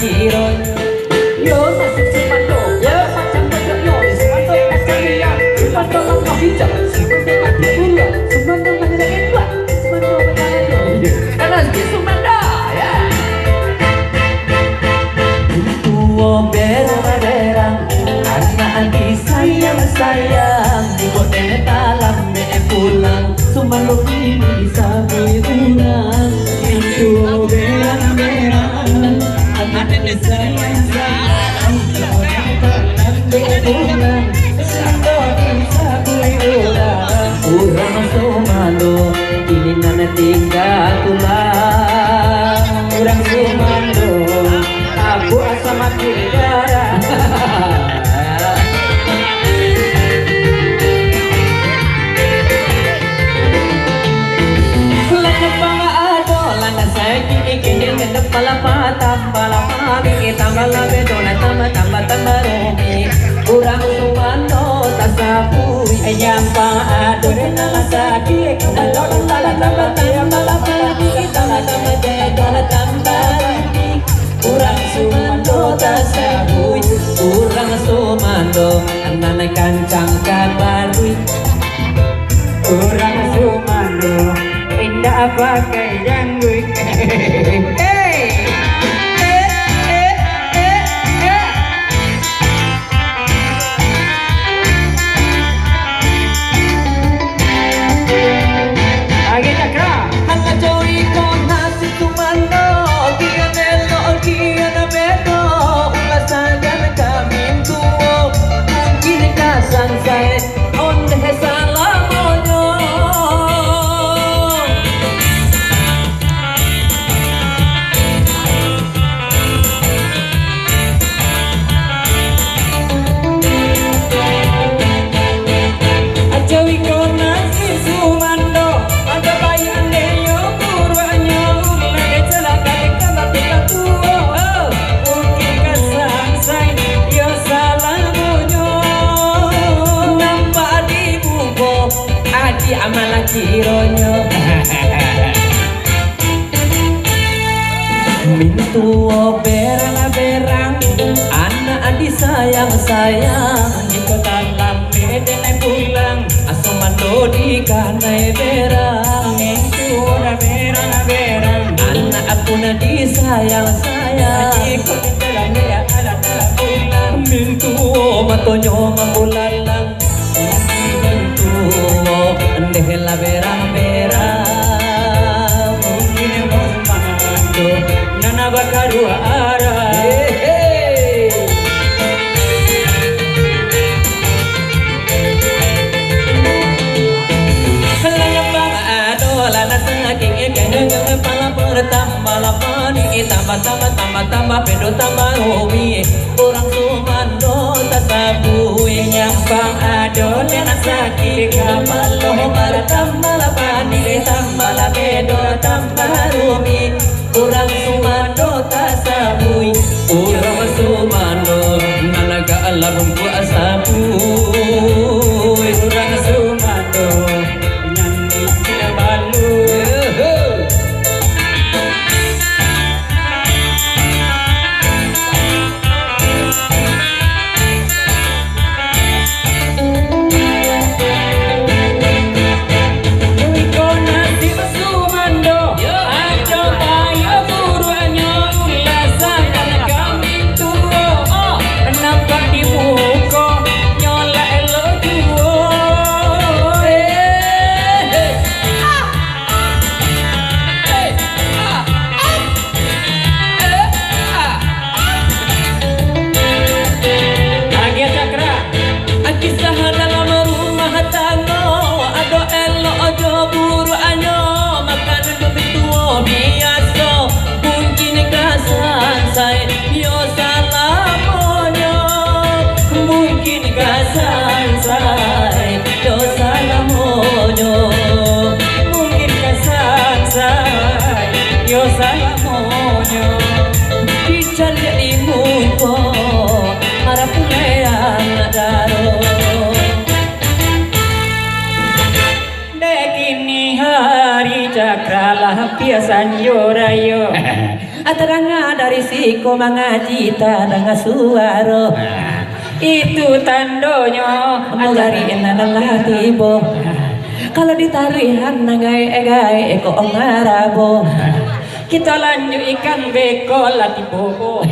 kiron. Yo masuk Sumando, yo macam bajak yo. Sumando sekalian, Sumando langkah hijau, Sumando mati pula, Sumando menjadi kedua, Sumando menjadi kanan di Sumando ya. Tua berang-berang, anak andi sayang-sayang, di kota talam me pulang, Sumando kini disabui ulang. Tua berang-berang, anak andi sayang-sayang, di kota talam me pulang, Sumando disabui ulang. Urang Sumando, kini nana tinggal pulang. Urang Sumando, aku asa mati negara. Lana banga ado, lana saya kini ngendep palapa tambih tambah labe dona tambah romi. Urang Sumando tasapui ayam banga ado dena sakit. Kalau tambah Urang Sumando tasabui, Urang Sumando anak kancang kabarui. Urang Sumando indah pakai janggut. Agi Cakra, hanga jowi kon nasi Sumando. Amala kironyo mintuo berang-berang, anak adi sayang-sayang, di kota lambe denai pulang, Sumando di kanai berang. Mintuo berang-berang, anak aku nadi sayang-sayang, di kota lambe ala pulang. Mintuo matonyo mambulalang, andehla berang-berang, mungkin Sumando nana bakarua ara. Lana bang ado lana saking ekeng pala pertama lapani tambah pedo tambah romi. Urang Sumando tasabui nyambang ado dena sakit kapalo tambah lapani tambah pedo tambah romi. Urang Sumando tasabui, urang Sumando nalaga alam kuasa bui. Urang Sumando nyanyi kinabalu. Cakralah biasan yo rayo Ateranga dari siko mangacita dengan suara. Itu tandanya Magari adalah tibo. Kalau ditarihan nangai eko ongarabo. kita lanjut ikan beko lati bobo.